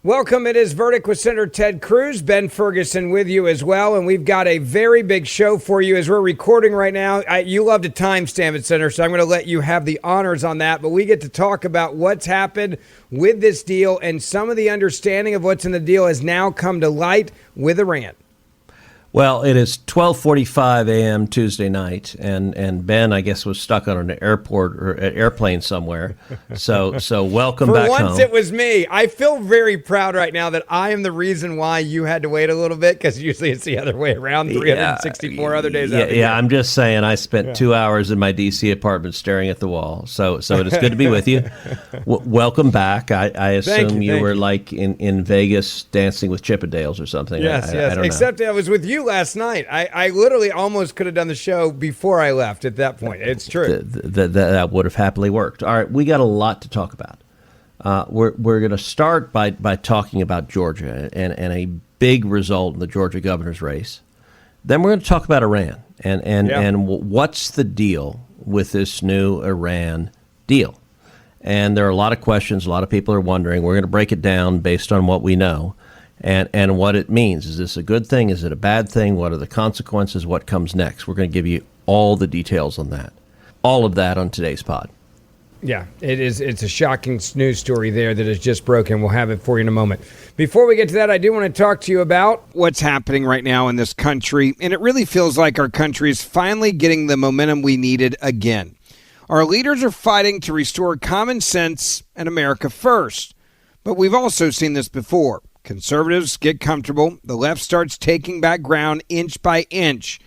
Welcome. It is Verdict with Senator Ted Cruz. Ben Ferguson with you as well. And we've got a very big show for you as we're recording right now. You love to timestamp it, Senator, so I'm going to let you have the honors on that. But we get to talk about what's happened with this deal, and some of the understanding of what's in the deal has now come to light with Iran. Well, it is 12:45 a.m. Tuesday night, and Ben, I guess, was stuck on an airport or an airplane somewhere. So welcome back home. For once, it was me. I feel very proud right now that I am the reason why you had to wait a little bit, because usually it's the other way around. 364 other days. Yeah. I'm just saying, I spent 2 hours in my D.C. apartment staring at the wall. So it is good to be with you. Welcome back. I assume you were like in Vegas dancing with Chippendales or something. Yes. I don't Except know. I was with you last night. I literally almost could have done the show before I left at that point. It's true. That would have happily worked. All right, we got a lot to talk about. We're going to start by talking about Georgia and a big result in the Georgia governor's race. Then we're going to talk about Iran and what's the deal with this new Iran deal. And there are a lot of questions. A lot of people are wondering. We're going to break it down based on what we know. And what it means. Is this a good thing? Is it a bad thing? What are the consequences? What comes next? We're going to give you all the details on that. All of that on today's pod. Yeah, it is. It's a shocking news story there that has just broken. We'll have it for you in a moment. Before we get to that, I do want to talk to you about what's happening right now in this country. And it really feels like our country is finally getting the momentum we needed again. Our leaders are fighting to restore common sense and America first. But we've also seen this before. Conservatives get comfortable. The left starts taking back ground inch by inch.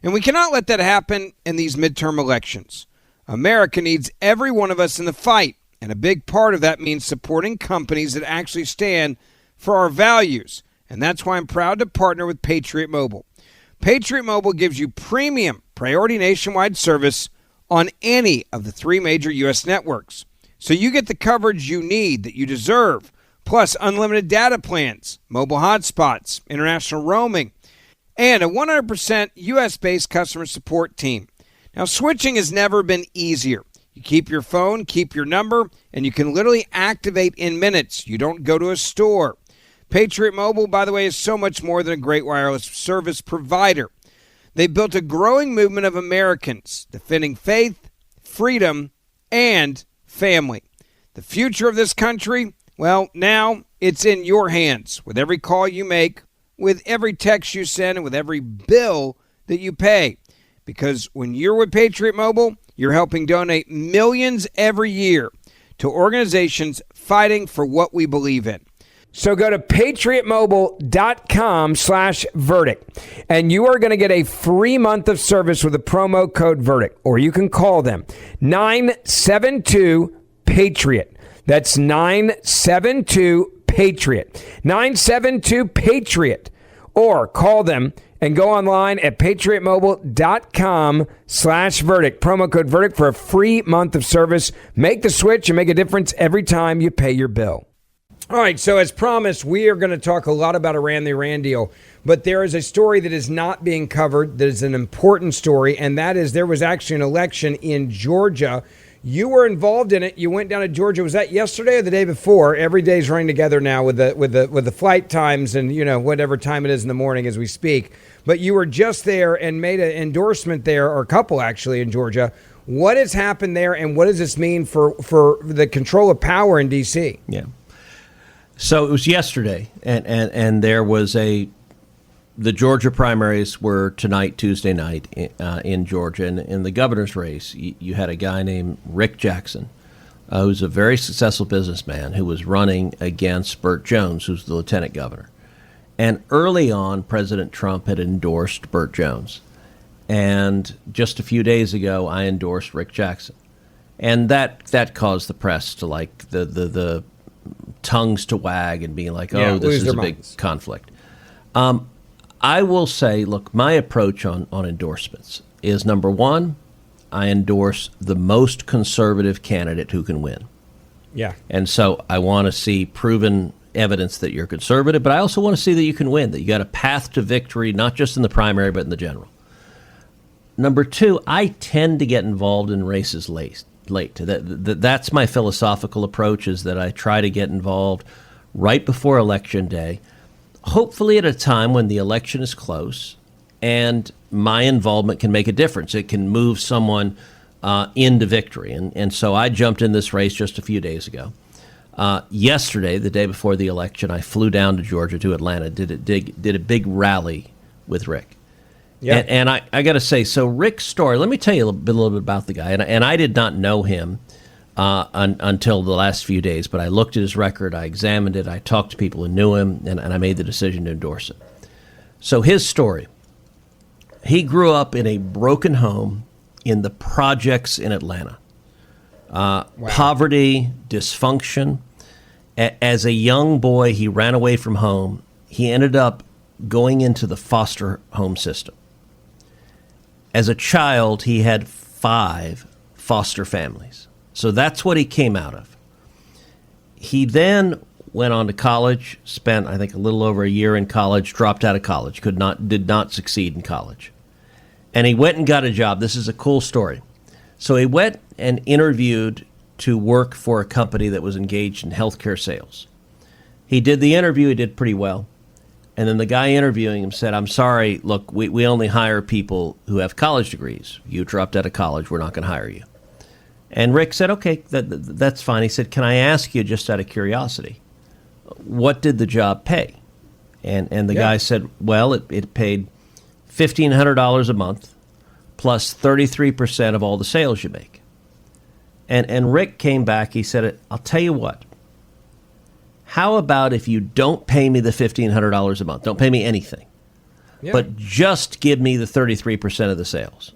And we cannot let that happen in these midterm elections. America needs every one of us in the fight. And a big part of that means supporting companies that actually stand for our values. And that's why I'm proud to partner with Patriot Mobile. Patriot Mobile gives you premium priority nationwide service on any of the 3 major U.S. networks. So you get the coverage you need, that you deserve. Plus unlimited data plans, mobile hotspots, international roaming, and a 100% U.S.-based customer support team. Now, switching has never been easier. You keep your phone, keep your number, and you can literally activate in minutes. You don't go to a store. Patriot Mobile, by the way, is so much more than a great wireless service provider. They built a growing movement of Americans defending faith, freedom, and family. The future of this country, well, now it's in your hands with every call you make, with every text you send, and with every bill that you pay. Because when you're with Patriot Mobile, you're helping donate millions every year to organizations fighting for what we believe in. So go to patriotmobile.com/verdict, and you are going to get a free month of service with the promo code VERDICT, or you can call them 972-PATRIOT. That's 972-PATRIOT. 972-PATRIOT. Or call them and go online at patriotmobile.com/verdict. Promo code VERDICT for a free month of service. Make the switch and make a difference every time you pay your bill. All right, so as promised, we are going to talk a lot about Iran, the Iran deal. But there is a story that is not being covered that is an important story, and that is there was actually an election in Georgia. You were involved in it. You went down to Georgia. Was that yesterday or the day before? Every day's running together now with the flight times and, you know, whatever time it is in the morning as we speak. But you were just there and made an endorsement there, or a couple actually, in Georgia. What has happened there, and what does this mean for the control of power in D.C.? Yeah. So it was yesterday, and there was the Georgia primaries were tonight, Tuesday night, in Georgia. And in the governor's race, you had a guy named Rick Jackson, who's a very successful businessman who was running against Burt Jones, who's the lieutenant governor. And early on, President Trump had endorsed Burt Jones. And just a few days ago, I endorsed Rick Jackson. And that caused the press to, like, the tongues to wag and being like, oh, this is a big conflict. I will say, look, my approach on endorsements is, number one, I endorse the most conservative candidate who can win. Yeah. And so I want to see proven evidence that you're conservative, but I also want to see that you can win, that you got a path to victory, not just in the primary, but in the general. Number two, I tend to get involved in races late. That's my philosophical approach, is that I try to get involved right before Election Day, hopefully at a time when the election is close and my involvement can make a difference. It can move someone into victory. And so I jumped in this race just a few days ago. Yesterday, the day before the election, I flew down to Georgia, to Atlanta, did a big rally with Rick. Yeah. And I got to say, so Rick's story, let me tell you a little bit about the guy. And I did not know him until the last few days, but I looked at his record, I examined it, I talked to people who knew him, and I made the decision to endorse it. So his story, he grew up in a broken home in the projects in Atlanta. Wow. Poverty, dysfunction. As a young boy, he ran away from home. He ended up going into the foster home system. As a child, he had 5 foster families. So that's what he came out of. He then went on to college, spent, I think, a little over a year in college, dropped out of college, did not succeed in college. And he went and got a job. This is a cool story. So he went and interviewed to work for a company that was engaged in healthcare sales. He did the interview, he did pretty well. And then the guy interviewing him said, I'm sorry, look, we only hire people who have college degrees. You dropped out of college, we're not going to hire you. And Rick said, okay, that's fine. He said, can I ask you, just out of curiosity, what did the job pay? And the guy said, well, it paid $1,500 a month plus 33% of all the sales you make. And Rick came back, he said, I'll tell you what. How about if you don't pay me the $1,500 a month? Don't pay me anything, but just give me the 33% of the sales.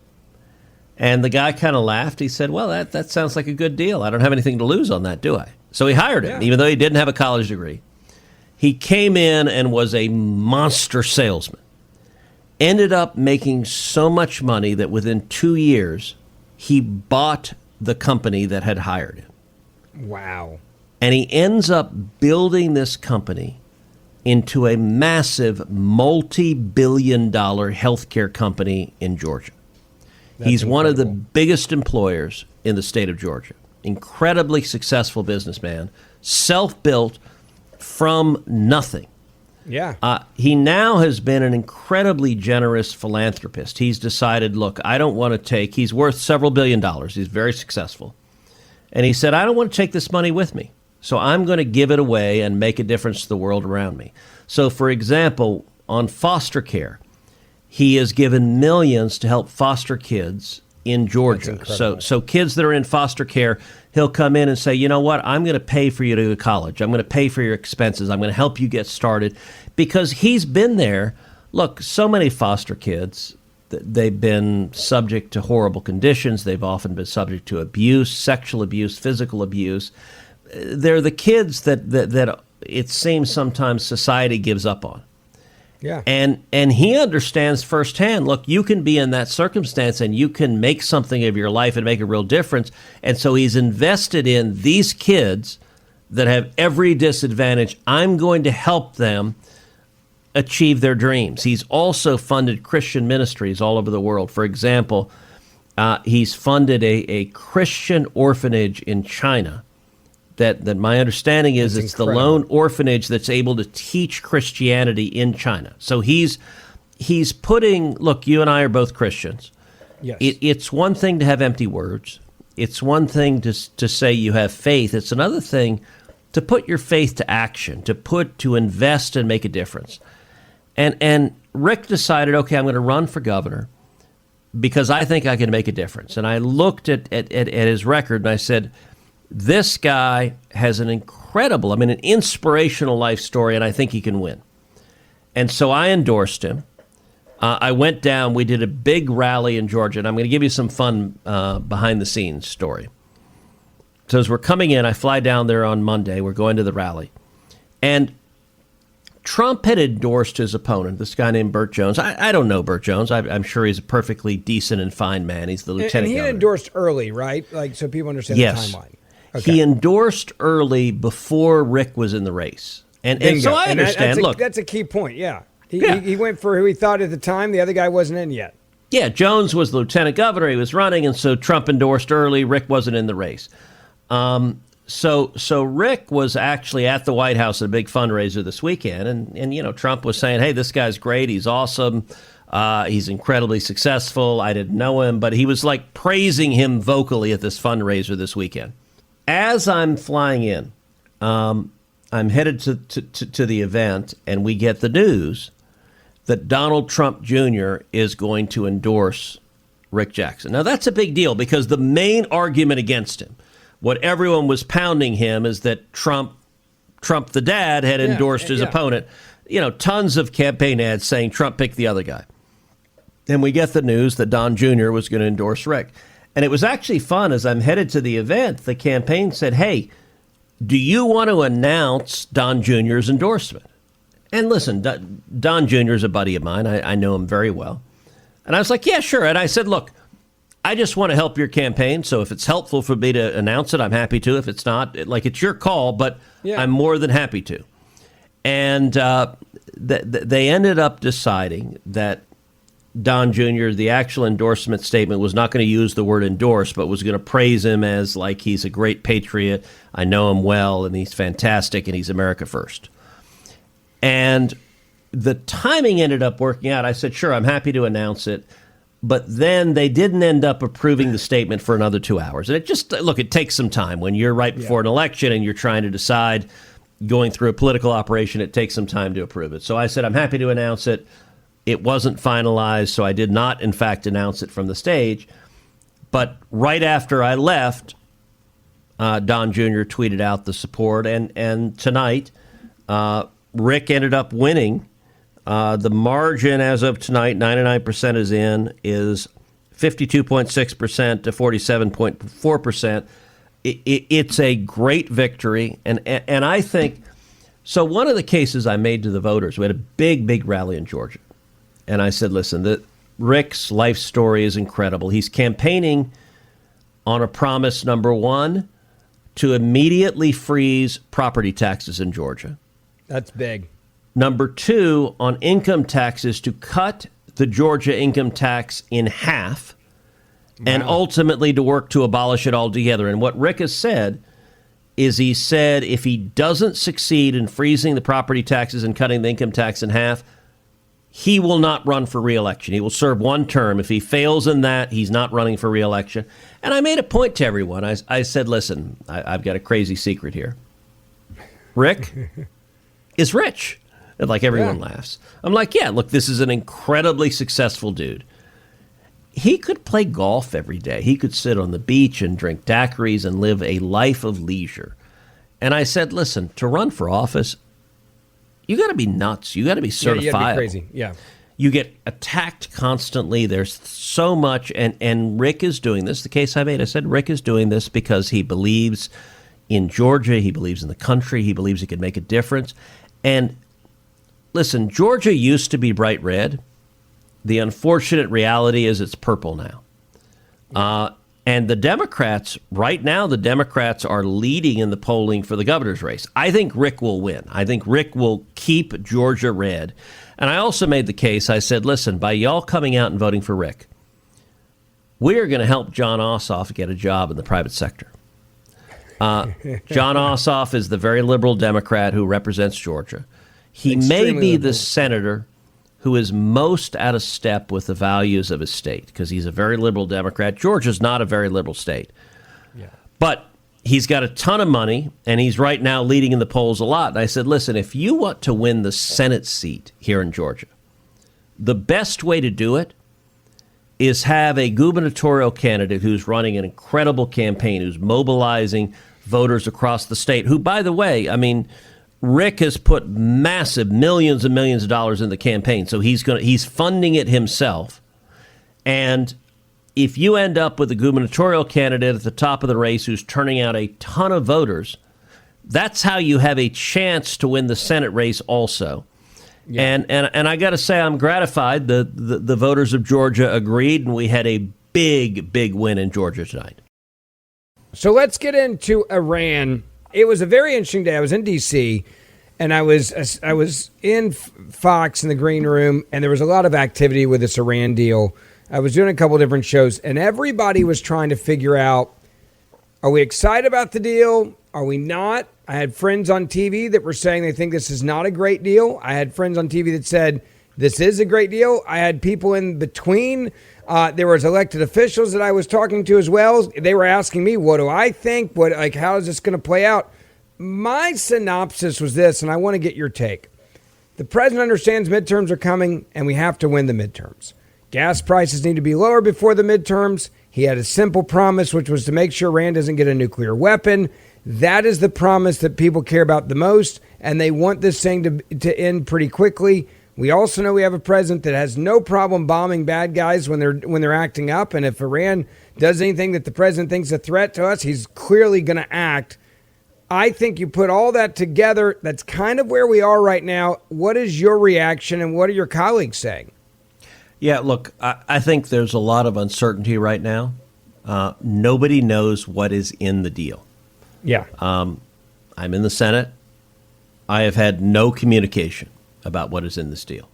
And the guy kind of laughed. He said, well, that sounds like a good deal. I don't have anything to lose on that, do I? So he hired him, even though he didn't have a college degree. He came in and was a monster salesman. Ended up making so much money that within 2 years, he bought the company that had hired him. Wow. And he ends up building this company into a massive multi-billion-dollar healthcare company in Georgia. He's incredible. One of the biggest employers in the state of Georgia. Incredibly successful businessman, self-built from nothing. Yeah. He now has been an incredibly generous philanthropist. He's decided, look, I don't want to take, he's worth several $1 billion. He's very successful. And he said, I don't want to take this money with me. So I'm going to give it away and make a difference to the world around me. So, for example, on foster care, he has given millions to help foster kids in Georgia. So kids that are in foster care, he'll come in and say, you know what, I'm going to pay for you to go to college. I'm going to pay for your expenses. I'm going to help you get started. Because he's been there. Look, so many foster kids, they've been subject to horrible conditions. They've often been subject to abuse, sexual abuse, physical abuse. They're the kids that it seems sometimes society gives up on. Yeah. And he understands firsthand, look, you can be in that circumstance and you can make something of your life and make a real difference. And so he's invested in these kids that have every disadvantage. I'm going to help them achieve their dreams. He's also funded Christian ministries all over the world. For example, he's funded a Christian orphanage in China that my understanding is it's the lone orphanage that's able to teach Christianity in China. So he's putting, look, you and I are both Christians. Yes. It's one thing to have empty words. It's one thing to say you have faith. It's another thing to put your faith to action, to invest and make a difference. And Rick decided, okay, I'm going to run for governor because I think I can make a difference. And I looked at his record and I said, this guy has an incredible, an inspirational life story, and I think he can win. And so I endorsed him. I went down, we did a big rally in Georgia, and I'm going to give you some fun behind-the-scenes story. So as we're coming in, I fly down there on Monday. We're going to the rally. And Trump had endorsed his opponent, this guy named Burt Jones. I don't know Burt Jones. I'm sure he's a perfectly decent and fine man. He's the lieutenant governor. And he endorsed early, right? Like, so people understand the timeline. Okay. He endorsed early before Rick was in the race. And so I understand. Look, that's a key point, yeah. He went for who he thought at the time. The other guy wasn't in yet. Yeah, Jones was the lieutenant governor. He was running, and so Trump endorsed early. Rick wasn't in the race. So Rick was actually at the White House at a big fundraiser this weekend, and Trump was saying, "Hey, this guy's great. He's awesome. He's incredibly successful. I didn't know him, but he was like praising him vocally at this fundraiser this weekend." As I'm flying in, I'm headed to the event, and we get the news that Donald Trump Jr. is going to endorse Rick Jackson. Now, that's a big deal because the main argument against him, what everyone was pounding him, is that Trump the dad had endorsed his opponent. Tons of campaign ads saying Trump picked the other guy. And we get the news that Don Jr. was going to endorse Rick. And it was actually fun. As I'm headed to the event, the campaign said, "Hey, do you want to announce Don Jr.'s endorsement?" And listen, Don Jr. is a buddy of mine. I know him very well. And I was like, "Yeah, sure." And I said, "Look, I just want to help your campaign. So if it's helpful for me to announce it, I'm happy to. If it's not, it's your call, but I'm more than happy to." And they ended up deciding that Don Jr., the actual endorsement statement, was not going to use the word endorse, but was going to praise him as like he's a great patriot. I know him well, and he's fantastic, and he's America first. And the timing ended up working out. I said, "Sure, I'm happy to announce it." But then they didn't end up approving the statement for another 2 hours. And it takes some time. When you're right before an election and you're trying to decide, going through a political operation, it takes some time to approve it. So I said, "I'm happy to announce it." It wasn't finalized, so I did not, in fact, announce it from the stage. But right after I left, Don Jr. tweeted out the support. And tonight, Rick ended up winning. The margin as of tonight, 99% is 52.6% to 47.4%. It's a great victory. And I think, so one of the cases I made to the voters, we had a big rally in Georgia. And I said, listen, Rick's life story is incredible. He's campaigning on a promise, number one, to immediately freeze property taxes in Georgia. That's big. Number two, on income taxes, to cut the Georgia income tax in half, and ultimately to work to abolish it altogether. And what Rick has said is, he said if he doesn't succeed in freezing the property taxes and cutting the income tax in half, he will not run for re-election. He will serve one term. If he fails in that, he's not running for re-election. And I made a point to everyone. I said, listen, I've got a crazy secret here. Rick is rich. And everyone laughs. I'm like, yeah, look, this is an incredibly successful dude. He could play golf every day. He could sit on the beach and drink daiquiris and live a life of leisure. And I said, listen, to run for office, you got to be nuts. You got to be certifiable. You got to be crazy. Yeah. You get attacked constantly. There's so much. And Rick is doing this. The case I made, I said, Rick is doing this because he believes in Georgia. He believes in the country. He believes he could make a difference. And listen, Georgia used to be bright red. The unfortunate reality is it's purple now. And the Democrats, right now, the Democrats are leading in the polling for the governor's race. I think Rick will win. I think Rick will keep Georgia red. And I also made the case, I said, listen, by y'all coming out and voting for Rick, we are going to help John Ossoff get a job in the private sector. John Ossoff is the very liberal Democrat who represents Georgia. He may be the senator who is most out of step with the values of his state because he's a very liberal Democrat. Georgia's not a very liberal state. Yeah. But he's got a ton of money, and he's right now leading in the polls a lot. And I said, listen, if you want to win the Senate seat here in Georgia, the best way to do it is have a gubernatorial candidate who's running an incredible campaign, who's mobilizing voters across the state, who, by the way, I mean, Rick has put massive millions and millions of dollars in the campaign, so he's funding it himself. And if you end up with a gubernatorial candidate at the top of the race who's turning out a ton of voters, that's how you have a chance to win the Senate race also. Yeah. And I got to say, I'm gratified. The voters of Georgia agreed, and we had a big win in Georgia tonight. So let's get into Iran. It was a very interesting day. I was in D.C., and I was in Fox in the green room, and there was a lot of activity with this Iran deal. I was doing a couple different shows, and everybody was trying to figure out Are we excited about the deal? Are we not? I had friends on TV that were saying they think this is not a great deal. I had friends on TV that said this is a great deal. I had people in between. There was elected officials that I was talking to as well. They were asking me, what do I think? How is this going to play out? My synopsis was this, and I want to get your take. The president understands midterms are coming, and we have to win the midterms. Gas prices need to be lower before the midterms. He had a simple promise, which was to make sure Iran doesn't get a nuclear weapon. That is the promise that people care about the most, and they want this thing to end pretty quickly. We also know we have a president that has no problem bombing bad guys when they're acting up, and if Iran does anything that the president thinks is a threat to us, he's clearly going to act. I think you put all that together, that's kind of where we are right now. What is your reaction, and what are your colleagues saying? Yeah, look, I think there's a lot of uncertainty right now. Nobody knows what is in the deal. Yeah. I'm in the Senate. I have had no communication about what is in this deal.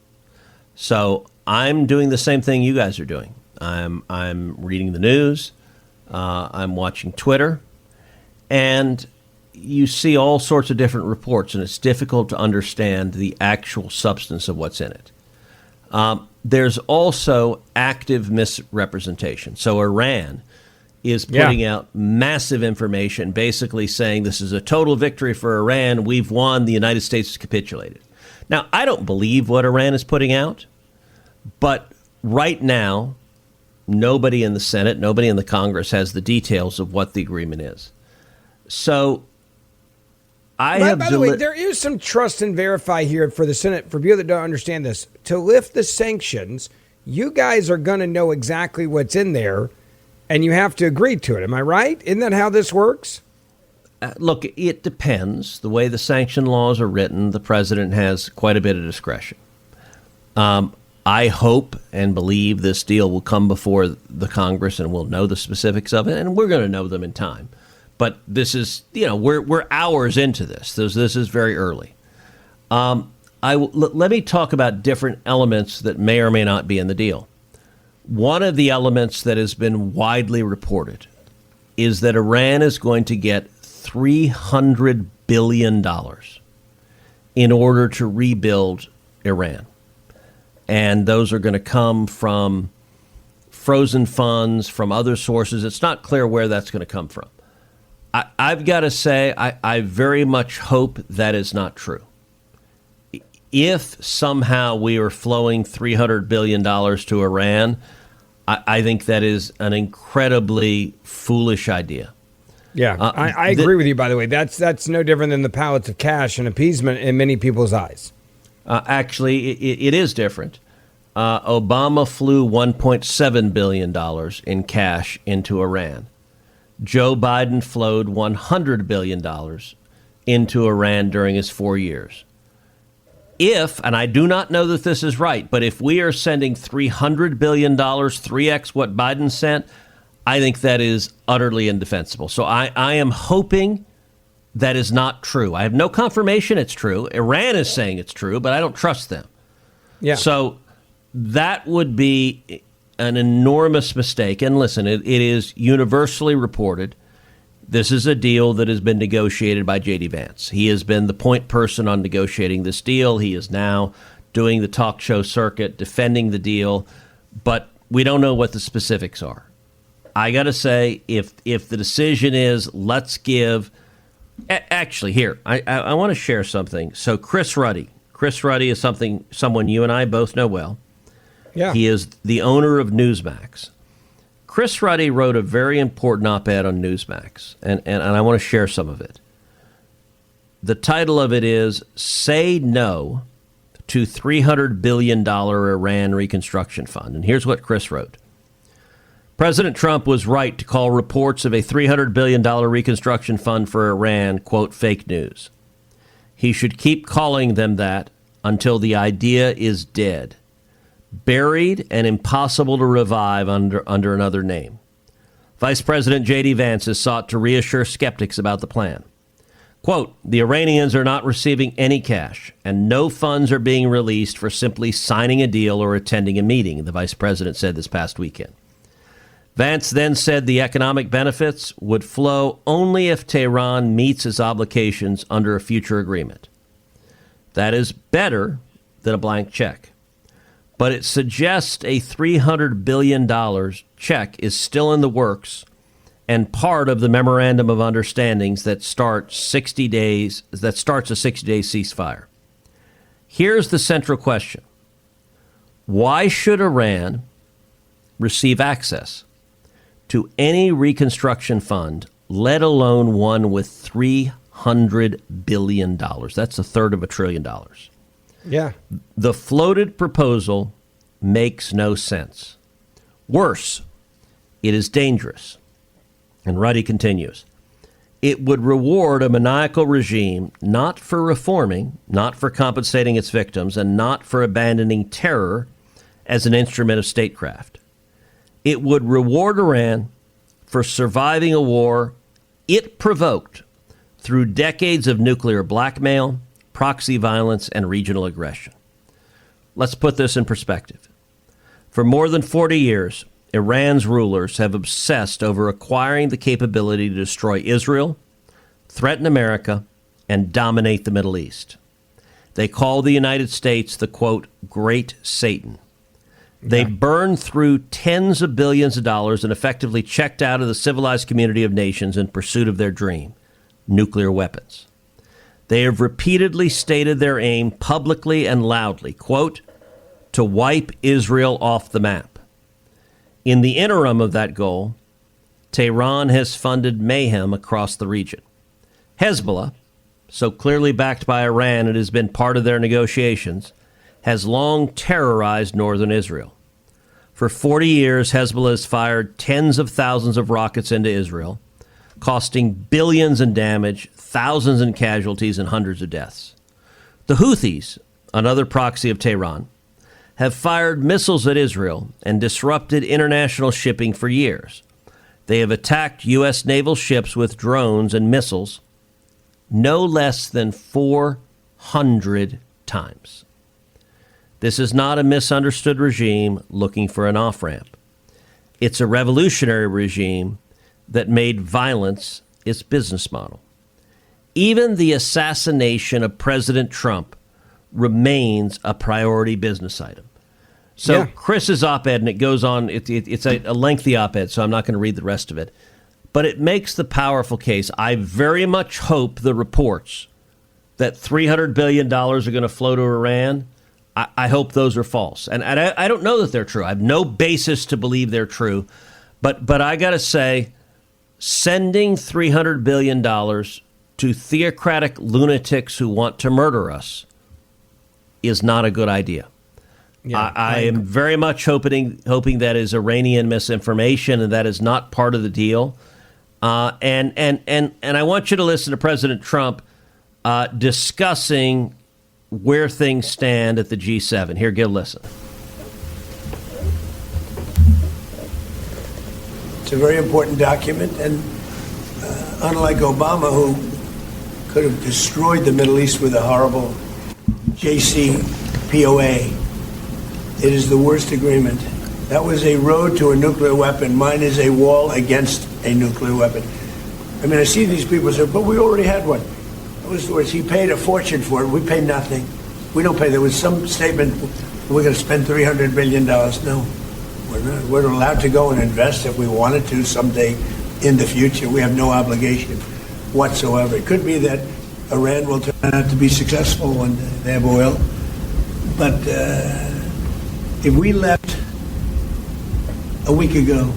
So I'm doing the same thing you guys are doing. I'm reading the news. I'm watching Twitter. And you see all sorts of different reports, and it's difficult to understand the actual substance of what's in it. There's also active misrepresentation. So Iran is putting out massive information, basically saying this is a total victory for Iran. We've won. The United States has capitulated. Now, I don't believe what Iran is putting out, but right now, nobody in the Senate, nobody in the Congress has the details of what the agreement is. So By the way, there is some trust and verify here for the Senate. For people that don't understand this, to lift the sanctions, you guys are going to know exactly what's in there, and you have to agree to it. Am I right? Isn't that how this works? Look, it depends. The way the sanction laws are written, the president has quite a bit of discretion. I hope and believe this deal will come before the Congress and we'll know the specifics of it, and we're going to know them in time. But this is, we're hours into this. This is very early. Let me talk about different elements that may or may not be in the deal. One of the elements that has been widely reported is that Iran is going to get $300 billion in order to rebuild Iran. And those are going to come from frozen funds, from other sources. It's not clear where that's going to come from. I've got to say, I very much hope that is not true. If somehow we are flowing $300 billion to Iran, I think that is an incredibly foolish idea. Yeah, I agree with you, by the way. That's no different than the pallets of cash and appeasement in many people's eyes. Actually, it is different. Obama flew $1.7 billion in cash into Iran. Joe Biden flowed $100 billion into Iran during his 4 years. If, and I do not know that this is right, but if we are sending $300 billion, 3x what Biden sent, I think that is utterly indefensible. So I am hoping that is not true. I have no confirmation it's true. Iran is saying it's true, but I don't trust them. Yeah. So that would be an enormous mistake. And listen, it is universally reported. This is a deal that has been negotiated by J.D. Vance. He has been the point person on negotiating this deal. He is now doing the talk show circuit, defending the deal. But we don't know what the specifics are. I got to say, if the decision is let's give... Actually, here, I want to share something. So Chris Ruddy is someone you and I both know well. Yeah. He is the owner of Newsmax. Chris Ruddy wrote a very important op-ed on Newsmax, and I want to share some of it. The title of it is Say No to $300 billion Iran Reconstruction Fund. And here's what Chris wrote. President Trump was right to call reports of a $300 billion reconstruction fund for Iran, quote, fake news. He should keep calling them that until the idea is dead, buried and impossible to revive under another name. Vice President J.D. Vance has sought to reassure skeptics about the plan. Quote, the Iranians are not receiving any cash, and no funds are being released for simply signing a deal or attending a meeting, the vice president said this past weekend. Vance then said the economic benefits would flow only if Tehran meets its obligations under a future agreement. That is better than a blank check. But it suggests a $300 billion check is still in the works and part of the memorandum of understandings that starts a 60-day ceasefire. Here's the central question. Why should Iran receive access to any reconstruction fund, let alone one with $300 billion? That's a third of $1 trillion. Yeah. The floated proposal makes no sense. Worse, it is dangerous. And Ruddy continues. It would reward a maniacal regime not for reforming, not for compensating its victims, and not for abandoning terror as an instrument of statecraft. It would reward Iran for surviving a war it provoked through decades of nuclear blackmail, proxy violence, and regional aggression. Let's put this in perspective. For more than 40 years, Iran's rulers have obsessed over acquiring the capability to destroy Israel, threaten America, and dominate the Middle East. They call the United States the, quote, Great Satan. They burned through tens of billions of dollars and effectively checked out of the civilized community of nations in pursuit of their dream, nuclear weapons. They have repeatedly stated their aim publicly and loudly, quote, to wipe Israel off the map. In the interim of that goal, Tehran has funded mayhem across the region. Hezbollah, so clearly backed by Iran it has been part of their negotiations, has long terrorized northern Israel. For 40 years, Hezbollah has fired tens of thousands of rockets into Israel, costing billions in damage, thousands in casualties, and hundreds of deaths. The Houthis, another proxy of Tehran, have fired missiles at Israel and disrupted international shipping for years. They have attacked U.S. naval ships with drones and missiles no less than 400 times. This is not a misunderstood regime looking for an off-ramp. It's a revolutionary regime that made violence its business model. Even the assassination of President Trump remains a priority business item. So Chris's op-ed, and it goes on, it's a lengthy op-ed, so I'm not going to read the rest of it. But it makes the powerful case. I very much hope the reports that $300 billion are going to flow to Iran, I hope those are false. And I don't know that they're true. I have no basis to believe they're true. But I got to say, sending $300 billion to theocratic lunatics who want to murder us is not a good idea. Yeah, I am very much hoping that is Iranian misinformation and that is not part of the deal. And I want you to listen to President Trump discussing where things stand at the G7. Here, give a listen. It's a very important document, and unlike Obama, who could have destroyed the Middle East with a horrible JCPOA, it is the worst agreement. That was a road to a nuclear weapon. Mine is a wall against a nuclear weapon. I mean, I see these people say, but we already had one. That was the worst. He paid a fortune for it. We paid nothing. We don't pay. There was some statement, we're going to spend $300 billion. No, we're not. We're allowed to go and invest if we wanted to someday in the future. We have no obligation whatsoever. It could be that Iran will turn out to be successful when they have oil. But if we left a week ago,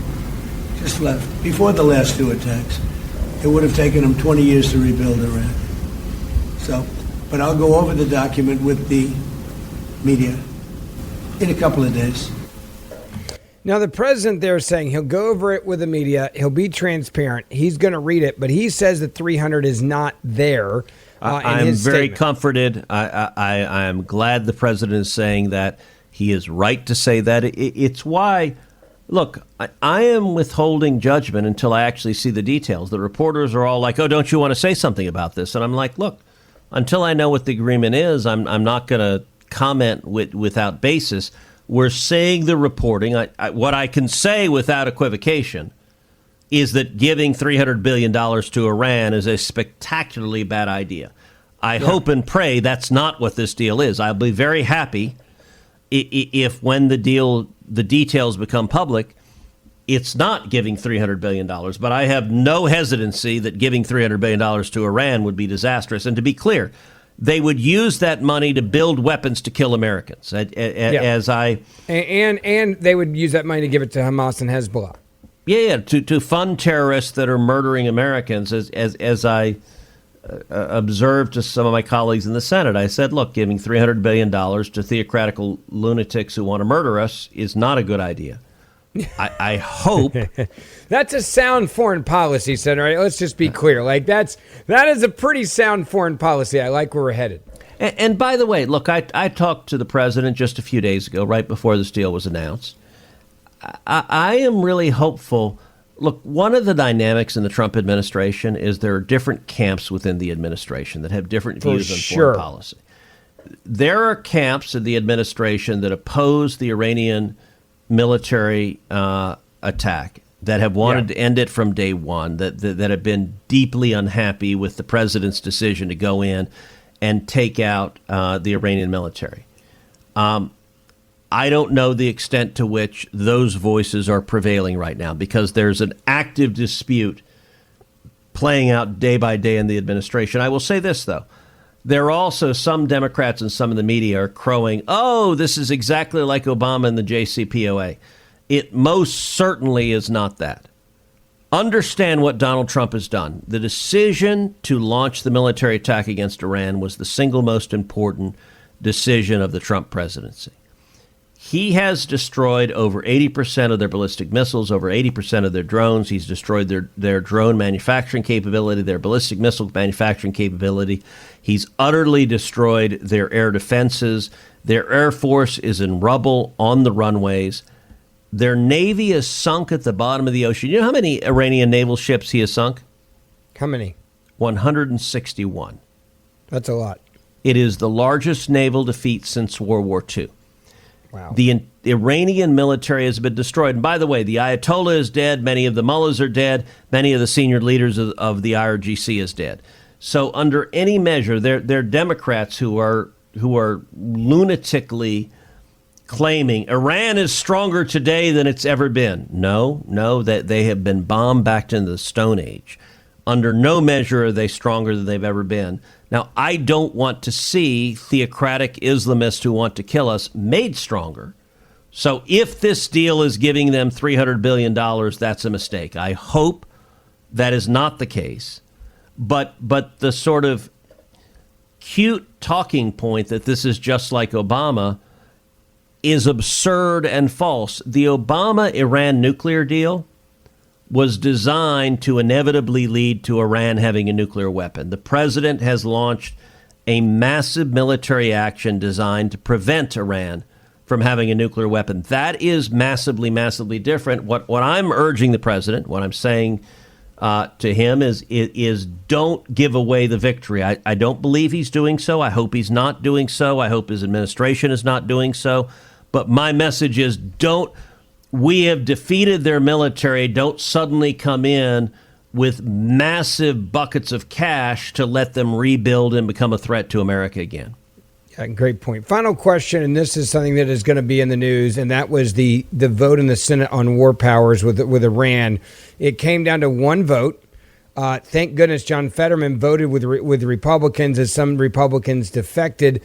just left, before the last two attacks, it would have taken them 20 years to rebuild Iraq. So, but I'll go over the document with the media in a couple of days. Now, the president there is saying he'll go over it with the media. He'll be transparent. He's going to read it, but he says that 300 is not there. I'm very comforted. I am glad the president is saying that. He is right to say that. It's why, look, I am withholding judgment until I actually see the details. The reporters are all like, oh, don't you want to say something about this? And I'm like, look, until I know what the agreement is, I'm not going to comment without basis. We're seeing the reporting. What I can say without equivocation is that giving $300 billion to Iran is a spectacularly bad idea. I hope and pray that's not what this deal is. I'll be very happy if when the details become public, it's not giving $300 billion. But I have no hesitancy that giving $300 billion to Iran would be disastrous. And to be clear, they would use that money to build weapons to kill Americans. And they would use that money to give it to Hamas and Hezbollah. To fund terrorists that are murdering Americans. As I observed to some of my colleagues in the Senate, I said, look, giving $300 billion to theocratical lunatics who want to murder us is not a good idea. I hope that's a sound foreign policy, Senator. Right? Let's just be clear. That is a pretty sound foreign policy. I like where we're headed. And by the way, look, I talked to the president just a few days ago, right before this deal was announced. I am really hopeful. Look, one of the dynamics in the Trump administration is there are different camps within the administration that have different views on foreign policy. There are camps in the administration that oppose the Iranian military attack, that have wanted to end it from day one, that have been deeply unhappy with the president's decision to go in and take out the Iranian military. I don't know the extent to which those voices are prevailing right now, because there's an active dispute playing out day by day in the administration. I will say this, though. There are also some Democrats and some of the media are crowing, oh, this is exactly like Obama and the JCPOA. It most certainly is not that. Understand what Donald Trump has done. The decision to launch the military attack against Iran was the single most important decision of the Trump presidency. He has destroyed over 80% of their ballistic missiles, over 80% of their drones. He's destroyed their drone manufacturing capability, their ballistic missile manufacturing capability. He's utterly destroyed their air defenses. Their Air Force is in rubble on the runways. Their Navy is sunk at the bottom of the ocean. You know how many Iranian naval ships he has sunk? How many? 161. That's a lot. It is the largest naval defeat since World War II. Wow. The Iranian military has been destroyed. And by the way, the Ayatollah is dead. Many of the mullahs are dead. Many of the senior leaders of the IRGC is dead. So under any measure, they're Democrats who are lunatically claiming Iran is stronger today than it's ever been. No, that they have been bombed back into the Stone Age. Under no measure are they stronger than they've ever been. Now, I don't want to see theocratic Islamists who want to kill us made stronger. So if this deal is giving them $300 billion, that's a mistake. I hope that is not the case. But the sort of cute talking point that this is just like Obama is absurd and false. The Obama-Iran nuclear deal was designed to inevitably lead to Iran having a nuclear weapon. The president has launched a massive military action designed to prevent Iran from having a nuclear weapon. That is massively, massively different. What I'm urging the president, what I'm saying to him is don't give away the victory. I don't believe he's doing so. I hope he's not doing so. I hope his administration is not doing so. But my message is we have defeated their military. Don't suddenly come in with massive buckets of cash to let them rebuild and become a threat to America again. Yeah, great point. Final question, and this is something that is going to be in the news, and that was the vote in the Senate on war powers with Iran. It came down to one vote. Thank goodness John Fetterman voted with Republicans, as some Republicans defected.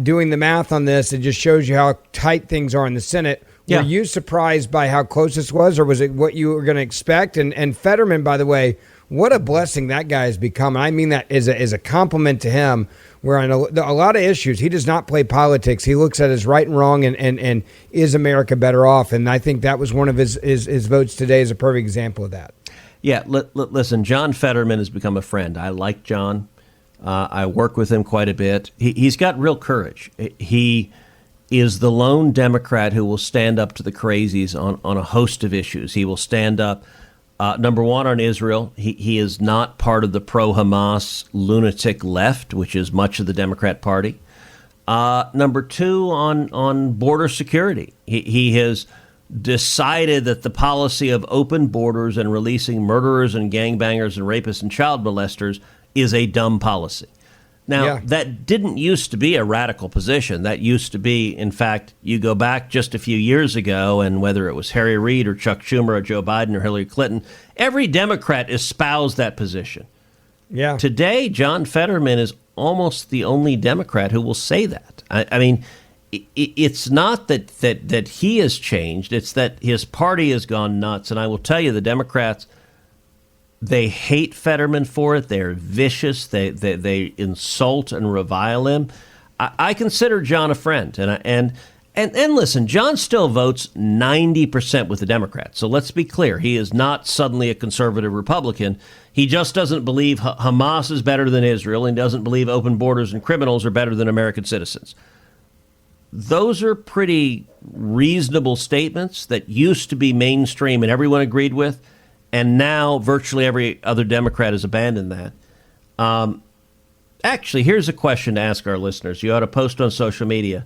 Doing the math on this, it just shows you how tight things are in the Senate. Yeah. Were you surprised by how close this was, or was it what you were going to expect? And Fetterman, by the way, what a blessing that guy has become. And I mean that as a compliment to him, where on a lot of issues, he does not play politics. He looks at his right and wrong and is America better off? And I think that was one of his votes today is a perfect example of that. Yeah, listen, John Fetterman has become a friend. I like John. I work with him quite a bit. He's got real courage. He is the lone Democrat who will stand up to the crazies on a host of issues. He will stand up, number one, on Israel. He is not part of the pro-Hamas lunatic left, which is much of the Democrat Party. Number two, on border security. He has decided that the policy of open borders and releasing murderers and gangbangers and rapists and child molesters is a dumb policy. Now, that didn't used to be a radical position. That used to be, in fact, you go back just a few years ago, and whether it was Harry Reid or Chuck Schumer or Joe Biden or Hillary Clinton, every Democrat espoused that position. Yeah. Today, John Fetterman is almost the only Democrat who will say that. I mean, it's not that he has changed. It's that his party has gone nuts. And I will tell you, the Democrats, they hate Fetterman for it. They're vicious. They insult and revile him. I consider John a friend. And listen, John still votes 90% with the Democrats. So let's be clear. He is not suddenly a conservative Republican. He just doesn't believe Hamas is better than Israel and doesn't believe open borders and criminals are better than American citizens. Those are pretty reasonable statements that used to be mainstream and everyone agreed with. And now virtually every other Democrat has abandoned that. Actually, here's a question to ask our listeners. You ought to post on social media.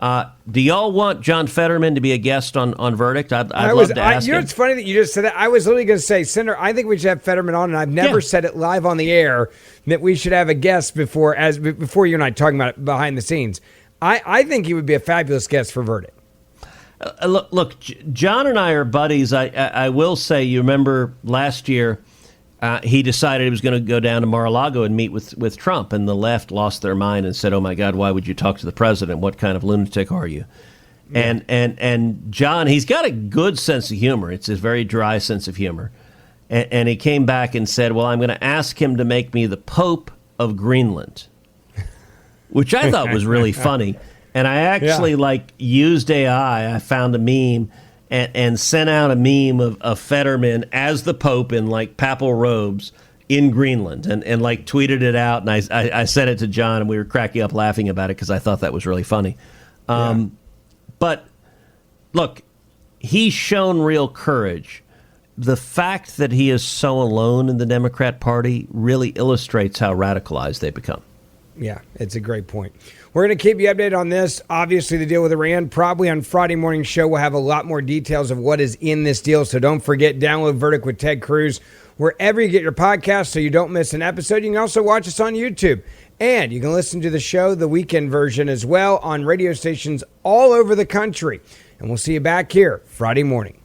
Do y'all want John Fetterman to be a guest on Verdict? I'd love to ask him. It's funny that you just said that. I was literally going to say, Senator, I think we should have Fetterman on, and I've never said it live on the air that we should have a guest before you and I talking about it behind the scenes. I think he would be a fabulous guest for Verdict. Look, John and I are buddies. I will say, you remember last year, he decided he was going to go down to Mar-a-Lago and meet with Trump, and the left lost their mind and said, "Oh my God, why would you talk to the president? What kind of lunatic are you?" Yeah. And John, he's got a good sense of humor. It's a very dry sense of humor, and he came back and said, "Well, I'm going to ask him to make me the Pope of Greenland," which I thought was really funny. And I actually used AI. I found a meme and sent out a meme of Fetterman as the Pope in papal robes in Greenland and tweeted it out. And I sent it to John, and we were cracking up laughing about it because I thought that was really funny. But look, he's shown real courage. The fact that he is so alone in the Democrat Party really illustrates how radicalized they become. Yeah, it's a great point. We're going to keep you updated on this. Obviously, the deal with Iran, probably on Friday morning show, we'll have a lot more details of what is in this deal. So don't forget, download Verdict with Ted Cruz wherever you get your podcast so you don't miss an episode. You can also watch us on YouTube. And you can listen to the show, the weekend version, as well on radio stations all over the country. And we'll see you back here Friday morning.